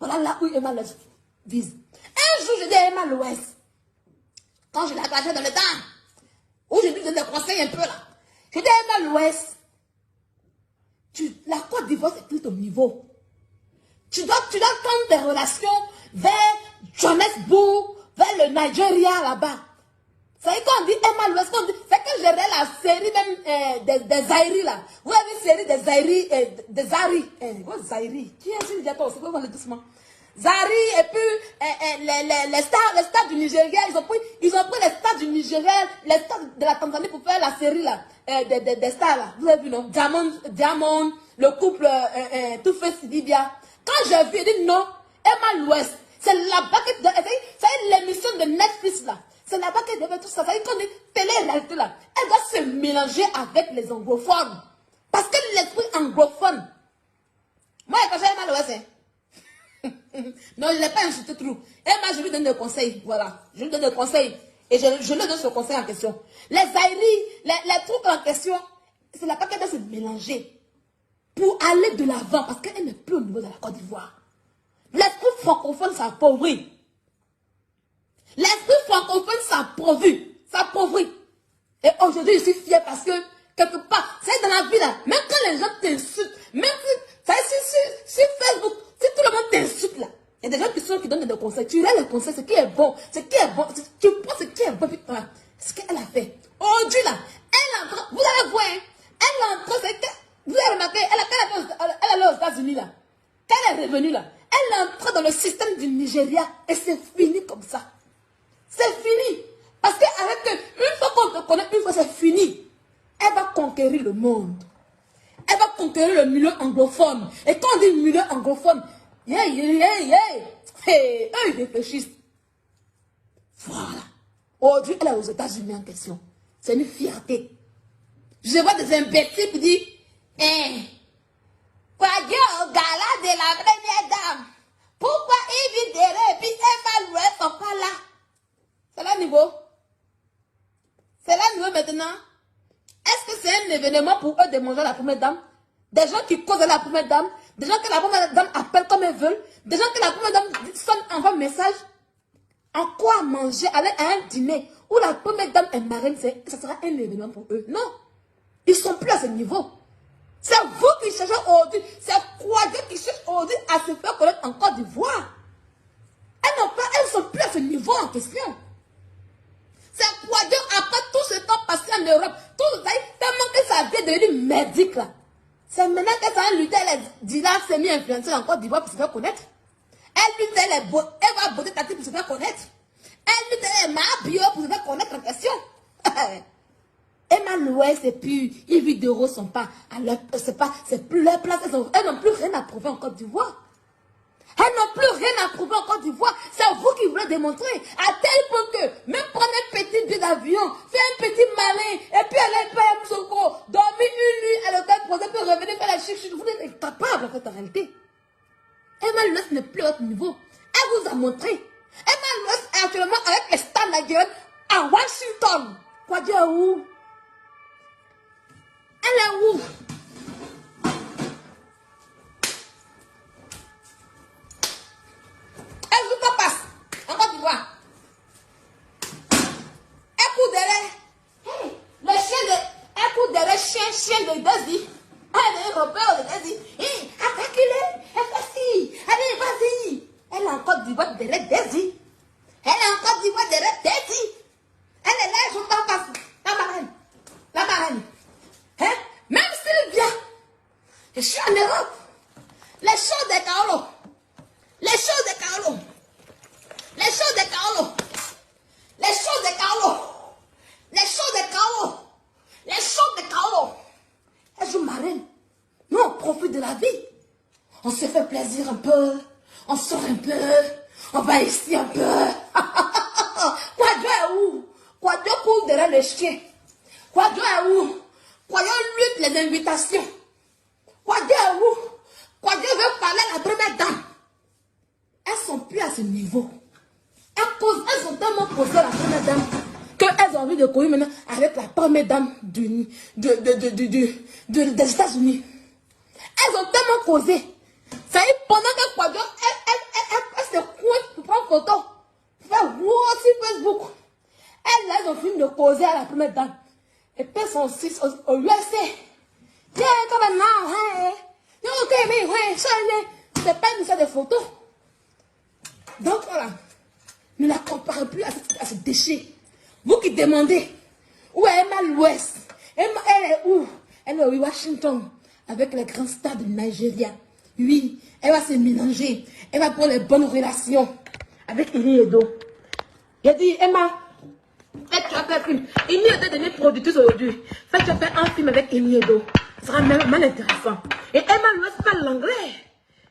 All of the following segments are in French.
Voilà là où Emma le vise. Un jour, je dis à Emma l'Ouest, quand je l'ai engagée dans le temps, où je lui donne des conseils un peu là, je dis à Emma l'Ouest, la Côte d'Ivoire, c'est plus ton niveau. Tu dois prendre tes relations vers Johannesburg, vers le Nigeria là-bas. Vous savez, quand on dit Emma l'Ouest, c'est que j'ai la série même des Zaïri là. Vous avez une série des Zaïri, des Zari. Zaïri. Qui est-ce qui dit attends, c'est quoi le doucement? Zari et puis les stars du Nigeria, ils ont pris les stars du Nigeria, les stars de la Tanzanie pour faire la série là, des stars là. Vous avez vu non? Diamond, le couple tout fait Sidibia. Quand j'ai vu, j'ai dit non, Emma l'Ouest, c'est là-bas que c'est l'émission de Netflix là. C'est là-bas qu'elle devait tout ça. Ça veut dire qu'on est télé-réalité là. Elle doit se mélanger avec les anglophones. Parce que l'esprit anglophone. Moi, quand j'ai Emma l'Ouest, non, je n'ai pas insulté trop. Emma, je lui donne des conseils. Voilà. Je lui donne des conseils. Et je lui donne ce conseil en question. Les Zaïri, les trucs en question, c'est là-bas qu'elle doit se mélanger. Pour aller de l'avant. Parce qu'elle n'est plus au niveau de la Côte d'Ivoire. L'esprit francophone s'appauvrit. L'esprit francophone s'appauvrit. Et aujourd'hui, je suis fière parce que, quelque part, c'est dans la vie là, même quand les gens t'insultent, même sur Facebook, si tout le monde t'insulte là, il y a des gens qui donnent des conseils. Tu as les conseils, ce qui est bon, tu prends ce qui est bon, puis voilà, ce qu'elle a fait. Aujourd'hui là, elle entre, vous allez voir, elle entre, c'est que, vous avez remarqué, elle est aux États-Unis là, quand elle est revenue là, elle entre dans le système du Nigeria et c'est fini comme ça. C'est fini. Parce qu'avec une fois qu'on te connaît, une fois c'est fini. Elle va conquérir le monde. Elle va conquérir le milieu anglophone. Et quand on dit milieu anglophone, eux ils réfléchissent. Voilà. Aujourd'hui, elle est aux États-Unis en question. C'est une fierté. Je vois des imbéciles qui disent, quoi Dieu au gala de la première dame. Pourquoi Yves Déré et puis Emma l'Ouest sont pas là? C'est là le niveau. C'est là le niveau maintenant. Est-ce que c'est un événement pour eux de manger la première dame? Des gens qui causent la première dame? Des gens que la première dame appelle comme elle veut? Des gens que la première dame sonne, envoie un message? En quoi manger? Aller à un dîner où la première dame est marraine, ça sera un événement pour eux? Non. Ils ne sont plus à ce niveau. C'est vous qui cherchez aujourd'hui. C'est Kouadio qui cherche aujourd'hui à se faire connaître en Côte d'Ivoire. Elles ne sont plus à ce niveau en question. C'est Kouadio, après tout ce temps passé en Europe, tellement que ça vient devenir merdique là. C'est maintenant que ça va lutter les dinars semi-influenceurs en Côte d'Ivoire pour se faire connaître. Elle lutte elle va botter ta tête pour se faire connaître. Elle lutte les bio pour se faire connaître en question. Emma l'Ouest et puis Yves Déré sont pas à leur, c'est plus leur place. Elles n'ont plus rien à prouver en Côte d'Ivoire. Elles n'ont plus rien à prouver en Côte d'Ivoire. C'est vous qui voulez démontrer. À tel point que, même prendre un petit billet d'avion, faire un petit malin, et puis aller faire un Moussoko, dormir une nuit à l'hôtel, pour puis revenir faire la chic. Vous êtes capable en fait en réalité. Emma l'Ouest n'est plus à votre niveau. Elle vous a montré. Emma l'Ouest est actuellement avec les stars nigériennes à Washington. Quoi dire où? Elle est où? Elle joue pas passe. En Côte d'Ivoire. Elle court derrière. Le chien de. Elle court derrière chien de Daisy. Elle est européenne de Daisy. Attaquez-le. Elle fait ci. Allez, vas-y. Elle est en Côte d'Ivoire derrière Daisy. Elle est en Côte d'Ivoire derrière Daisy. Elle est là, elle joue pas passe. La marraine. La marraine. Hein? Même s'il vient, je suis en Europe. Les choses des Carolo. Les choses des Carolo. Les choses des Carolo. Les choses des Carolo. Les choses des Carolo. Les choses des Carolo. Elle joue marraine. Nous, on profite de la vie. On se fait plaisir un peu. On sort un peu. On va ici un peu. Kouadio est où? Kouadio court derrière le chien. Kouadio est où? Kouadio lutte les invitations. Kouadio est où? Kouadio veut parler à la première dame. Elles sont plus à ce niveau. Elles ont tellement posé la première dame qu'elles ont envie de courir maintenant avec la première dame des États-Unis. Elles ont tellement causé. Ça y est, pendant que Kouadio, de causer à la première dame. Et puis son fils au USA. Tiens, comme maintenant, hein. Ok, mais ouais, c'est pas une histoire de photos. Donc voilà. Ne la comparez plus à ce déchet. Vous qui demandez, où est Emma l'Ouest? Elle est où? Elle est au Washington, avec les grands stars du Nigeria. Oui, elle va se mélanger. Elle va prendre les bonnes relations avec Ili Edo. Il a dit, Emma, fais tu as fait un film. Ili Edo est devenue productrice aujourd'hui. Fais tu as fait un film avec Ili Edo. Ce sera même mal intéressant. Et Emma l'Ouest parle l'anglais.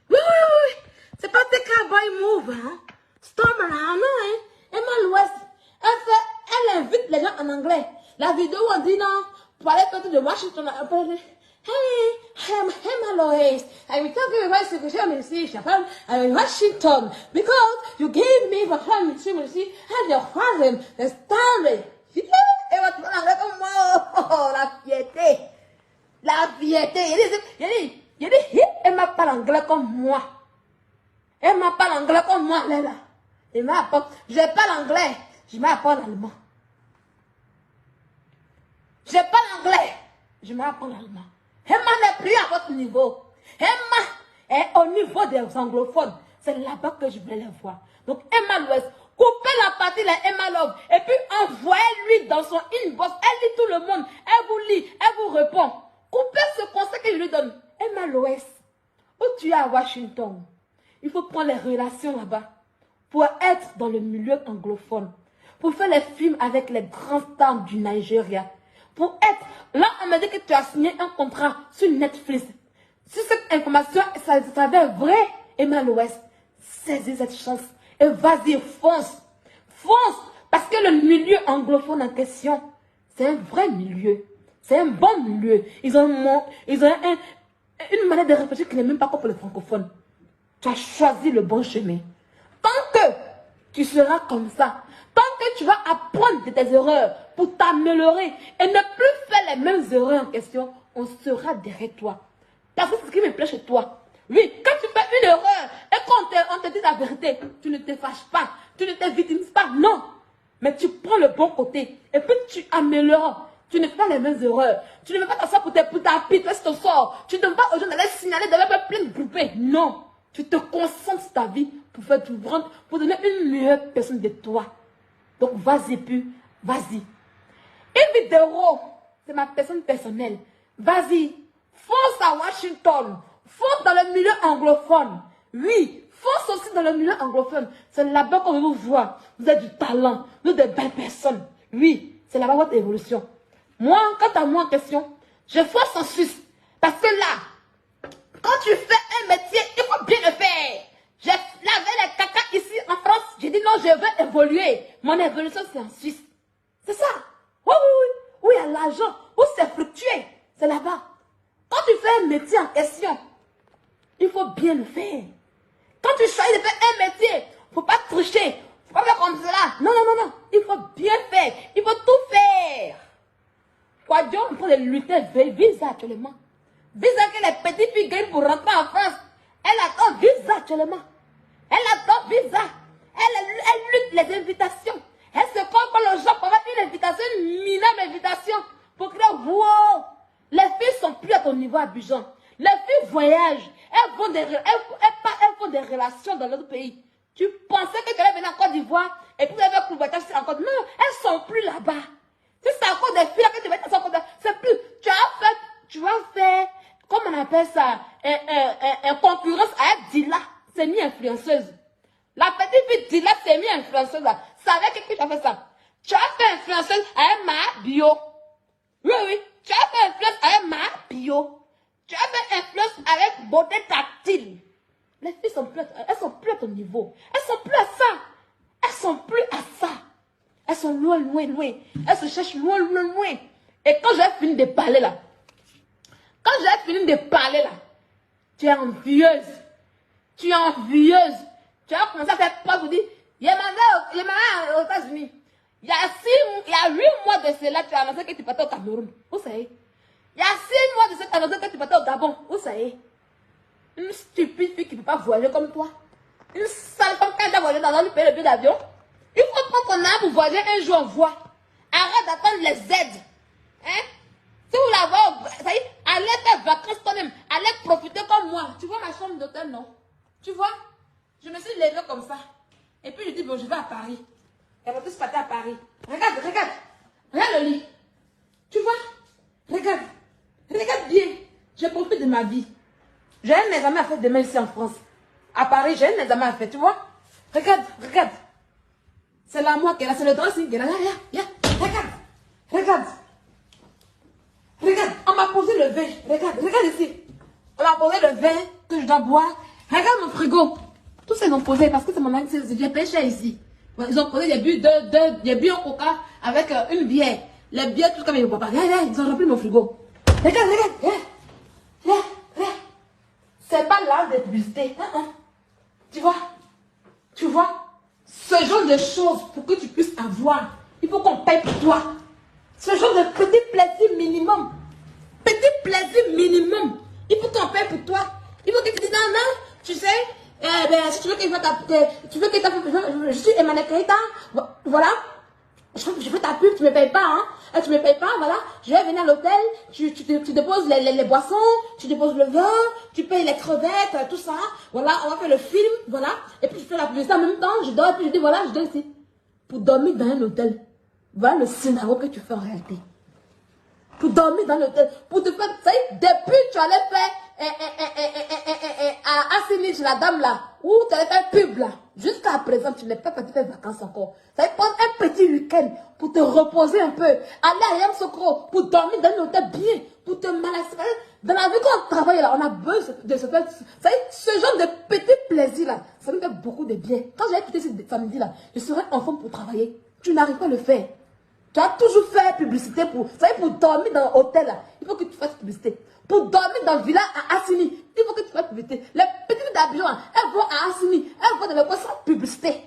Oui, oui, oui. C'est pas tes cowboy move, hein. Storm around, non, hein. Emma l'Ouest, elle invite les gens en anglais. La vidéo, on dit non, pour aller faire de Washington, hey, I'm Emma Lois. I will talk about secretary musician. I'm in Washington because you gave me the family musician and your father, the story. Et votre anglais comme moi, oh, la piété. La piété. Il dit, Emma parle anglais comme moi. Emma parle anglais comme moi, elle est là. Je parle anglais, je m'apprends l'allemand. Je parle anglais, je m'apprends l'allemand. Emma n'est plus à votre niveau. Emma est au niveau des anglophones. C'est là-bas que je voulais les voir. Donc Emma l'Ouest, coupez la partie de Emma Love et puis envoyez-lui dans son inbox. Elle lit tout le monde. Elle vous lit, elle vous répond. Coupez ce conseil que je lui donne. Emma l'Ouest, où tu es à Washington, il faut prendre les relations là-bas pour être dans le milieu anglophone, pour faire les films avec les grands stars du Nigeria, pour être... Là, on m'a dit que tu as signé un contrat sur Netflix. Si cette information, ça s'avère vrai, Emma l'Ouest, saisis cette chance et vas-y, fonce. Fonce, parce que le milieu anglophone en question, c'est un vrai milieu. C'est un bon milieu. Ils ont une manière de réfléchir qui n'est même pas comme pour les francophones. Tu as choisi le bon chemin. Tant que tu seras comme ça, tant que tu vas apprendre de tes erreurs pour t'améliorer et ne plus faire les mêmes erreurs en question, on sera derrière toi. Parce que c'est ce qui me plaît chez toi. Oui, quand tu fais une erreur et qu'on te dit la vérité, tu ne te fâches pas, tu ne te victimises pas, non. Mais tu prends le bon côté et puis tu améliores. Tu ne fais pas les mêmes erreurs. Tu ne fais pas t'asseoir pour t'appuyer, tu te sors. Tu ne donnes pas aux gens d'aller signaler, d'aller faire plein de groupés. Non. Tu te concentres sur ta vie pour faire tout rendre, pour donner une meilleure personne de toi. Donc vas-y plus, vas-y. Une vidéo, c'est ma personne personnelle. Vas-y, fonce à Washington, fonce dans le milieu anglophone. Oui, fonce aussi dans le milieu anglophone. C'est là-bas qu'on veut vous voir. Vous êtes du talent, vous êtes de belles personnes. Oui, c'est là-bas votre évolution. Moi, quant à moi en question, je fonce en Suisse. Parce que là, quand tu fais un métier, il faut bien le faire. J'ai lavé les caca ici en France. J'ai dit non, je veux évoluer. Mon évolution, c'est en Suisse. C'est ça. Oui, oui, oui. Où il y a l'argent, où c'est fluctué. C'est là-bas. Quand tu fais un métier en question, il faut bien le faire. Quand tu choisis de faire un métier, il ne faut pas tricher. Il ne faut pas faire comme cela. Non, non, non, non. Il faut bien faire. Il faut tout faire. Quoi, Dieu, on peut lutter visa actuellement. Visa que les petites filles gagnent pour rentrer en France. Elle attend visa actuellement. Elle attend visa. Elle lutte les invitations. Elle se compte le gens pour avoir une invitation, une minable invitation. Pour dire, wow, les filles sont plus à ton niveau à Abidjan. Les filles voyagent. Elles font des relations dans l'autre pays. Tu pensais que tu allais venir en Côte d'Ivoire et puis tu allais faire voyage encore. Non, elles sont plus là-bas. Si c'est encore des filles là que tu vas être en Côte d'Ivoire, c'est plus. Tu vas faire, comment on appelle ça, concurrence à Dila. C'est une influenceuse. La petite fille Dila, c'est une influenceuse là. C'est avec qui tu as fait ça? Tu as fait influenceuse avec ma bio. Oui, oui. Tu as fait influence avec ma bio. Tu as fait influence avec beauté tactile. Les filles sont plus, elles sont plus à ton niveau. Elles sont plus à ça. Elles sont plus à ça. Elles sont loin, loin, loin. Elles se cherchent loin, loin, loin. Et quand j'ai fini de parler là, tu es envieuse. Tu es envieuse. Tu as commencé à faire peur pour dire, il y a aux États-Unis. Il y a 8 mois de cela, tu as annoncé que tu partais au Cameroun. Où ça est? Il y a 6 mois de cela, tu as annoncé que tu partais au Gabon. Où ça est? Une stupide fille qui ne peut pas voyager comme toi. Une sale femme qui a voyagé dans un pays de billet d'avion. Il faut prendre ton âme pour voyager un jour en voie. À Arrête d'attendre les aides. Hein? Si vous l'avez, ça y est, allez faire vacances toi-même. Allez profiter comme moi. Tu vois ma chambre d'hôtel, non? Tu vois? Je me suis levée comme ça. Et puis je dis, bon, je vais à Paris. Elle va tous partir à Paris. Regarde, regarde. Regarde le lit. Tu vois? Regarde. Regarde bien. Je profite de ma vie. J'ai un examen à faire demain ici en France. À Paris, j'ai un examen à faire, tu vois? Regarde, regarde. C'est là moi qui est là, c'est le dressing qui est là. Regarde. Regarde. Regarde, on m'a posé le vin. Regarde, regarde ici. On m'a posé le vin que je dois boire. Regarde mon frigo. Tout ça, ils ont posé parce que c'est mon ami, j'ai pêché ici. Ils ont posé des bu un coca avec une bière. Les bières, tout comme ils ne boivent pas. Regarde, ils ont rempli mon frigo. Regarde, regarde. Regarde. C'est pas l'art de publicité. Tu vois? Tu vois? Ce genre de choses pour que tu puisses avoir, il faut qu'on paye pour toi. Ce genre de petit plaisir minimum. Petit plaisir minimum. Il faut qu'on paye pour toi. Il faut que tu dises non, tu sais, si tu veux que je suis Emmanuel Keita, voilà. Je fais ta pub, tu me payes pas, hein. Tu me payes pas, voilà. Je vais venir à l'hôtel, tu déposes les boissons, tu déposes le vin, tu payes les crevettes, tout ça. Voilà, on va faire le film, voilà. Et puis je fais la publicité en même temps, je dors, et puis je dis voilà, je dors ici. Pour dormir dans un hôtel. Voilà le scénario que tu fais en réalité. Pour dormir dans l'hôtel. Pour te faire, ça y est, depuis tu allais faire à Assinich, la dame là, où tu allais faire pub là. Jusqu'à présent, tu n'es pas parti faire vacances encore. Ça va prendre un petit week-end pour te reposer un peu. Aller à Yamoussoukro pour dormir dans un hôtel bien, pour te malaxer. Dans la vie qu'on travaille là, on a besoin de se faire. Ça y est, ce genre de petits plaisirs là, ça me fait beaucoup de bien. Quand j'avais quitté ce samedi là, je serais enfant pour travailler. Tu n'arrives pas à le faire. Tu as toujours fait publicité pour dormir dans l'hôtel là. Il faut que tu fasses publicité. Pour dormir dans le village à Assini, il faut que tu fasses publicité. Les petites d'avion, elles vont à Assini, elles vont dans le coin sans publicité.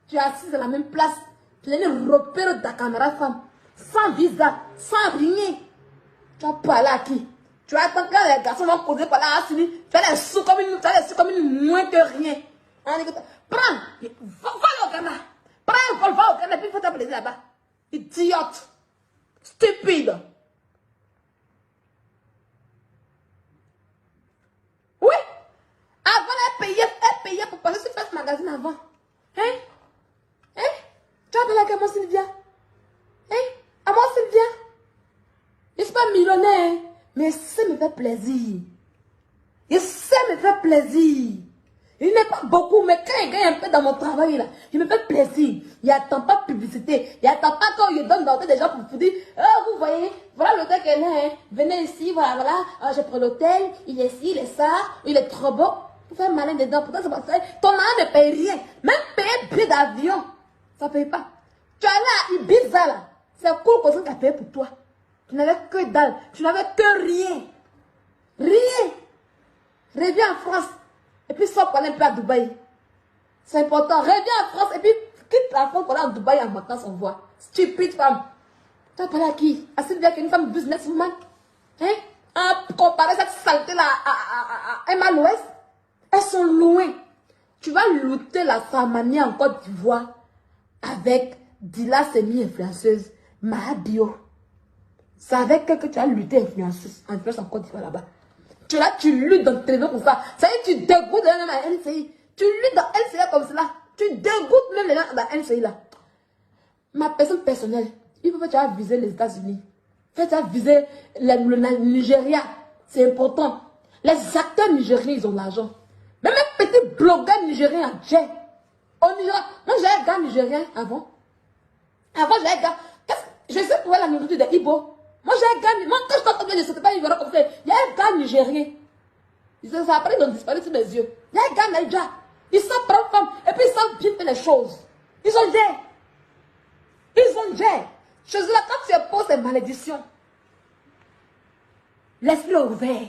Tu es assise dans la même place. Tu viens repérer ta caméra femme. Sans visa, sans rien. Tu vas parler à qui? Tu vas attendre que les garçons vont causer par là à Assini. Tu as les sous comme une moins que rien. Prends, va au Ghana. Prends un vol, va au Ghana, puis il faut t'appeler là-bas. Idiote. Stupide. Oui. Avant, elle payait pour passer sur ce magazine avant. Hein? Tu as appelé à moi, Sylvia? À moi, Sylvia? Je ne suis pas millionnaire, mais ça me fait plaisir. Et ça me fait plaisir. Il n'est pas beaucoup, mais quand il gagne un peu dans mon travail, là, il me fait plaisir. Il n'attend pas de publicité. Il n'attend pas quand il donne l'hôtel des gens pour vous dire, oh, vous voyez, voilà l'hôtel qu'elle est, hein. Venez ici, voilà, je prends l'hôtel, il est ici, il est ça, il est trop beau. Vous faites malin dedans, pourtant c'est pas ça. Ton mari ne paye rien. Même payer un billet d'avion, ça ne paye pas. Tu es allé à Ibiza, là. C'est cool qu'on s'en a payé pour toi. Tu n'avais que dalle, tu n'avais que rien. Rien. Reviens en France. Et puis, sors pour aller un peu à Dubaï. C'est important. Reviens en France et puis quitte la France pour aller à Dubaï en vacances, on voit. Stupide femme. Tu as parlé à qui? À Sylvia qui est une femme businesswoman. Hein? Comparer cette saleté-là à Emma l'Ouest. Elles sont loin. Tu vas looter la famille en Côte d'Ivoire avec Dila semi-influenceuse, Mahadeo. C'est avec elle que tu as lutté influenceuse en Côte d'Ivoire là-bas. Tu luttes dans le téléphone comme ça. Ça y est, tu dégoûtes même à LCI. Tu luttes dans LCI comme cela. Tu dégoûtes même les gens dans LCI là. Ma personne personnelle, il faut que tu aies visé les États-Unis. Tu as visé le Nigeria. C'est important. Les acteurs nigériens, ils ont de l'argent. Même un petit blogueur nigérien, j'ai. Au Nigeria, moi j'ai un gars nigérien avant. Avant j'ai un gars. Je sais trouver la nourriture des Ibo. Moi, j'ai un gars, moi, quand je t'entends bien, je ne sais pas, il verra comme ça. Il y a un gars nigérien. Ça après, ils ont disparu sous mes yeux. Il y a un gars Naïdja. Ils savent prendre femme. Et puis, ils savent bien faire les choses. Ils ont géré. Ils ont géré. Chez eux, là, quand tu imposes ces malédictions, laisse-le ouvert.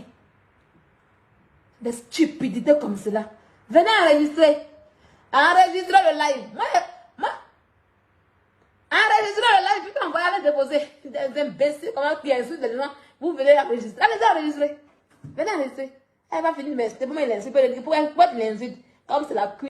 Des stupidités comme cela. Venez enregistrer. Enregistrer le live. Moi, enregistrer le live, puis envoyer à les déposer. Des imbéciles, comment tu insultes les gens, vous venez enregistrer. Allez enregistrer. Venez enregistrer. Elle va finir, mais c'est pour moi, il insulte. Pourquoi tu l'insultes? Comme c'est la cuite.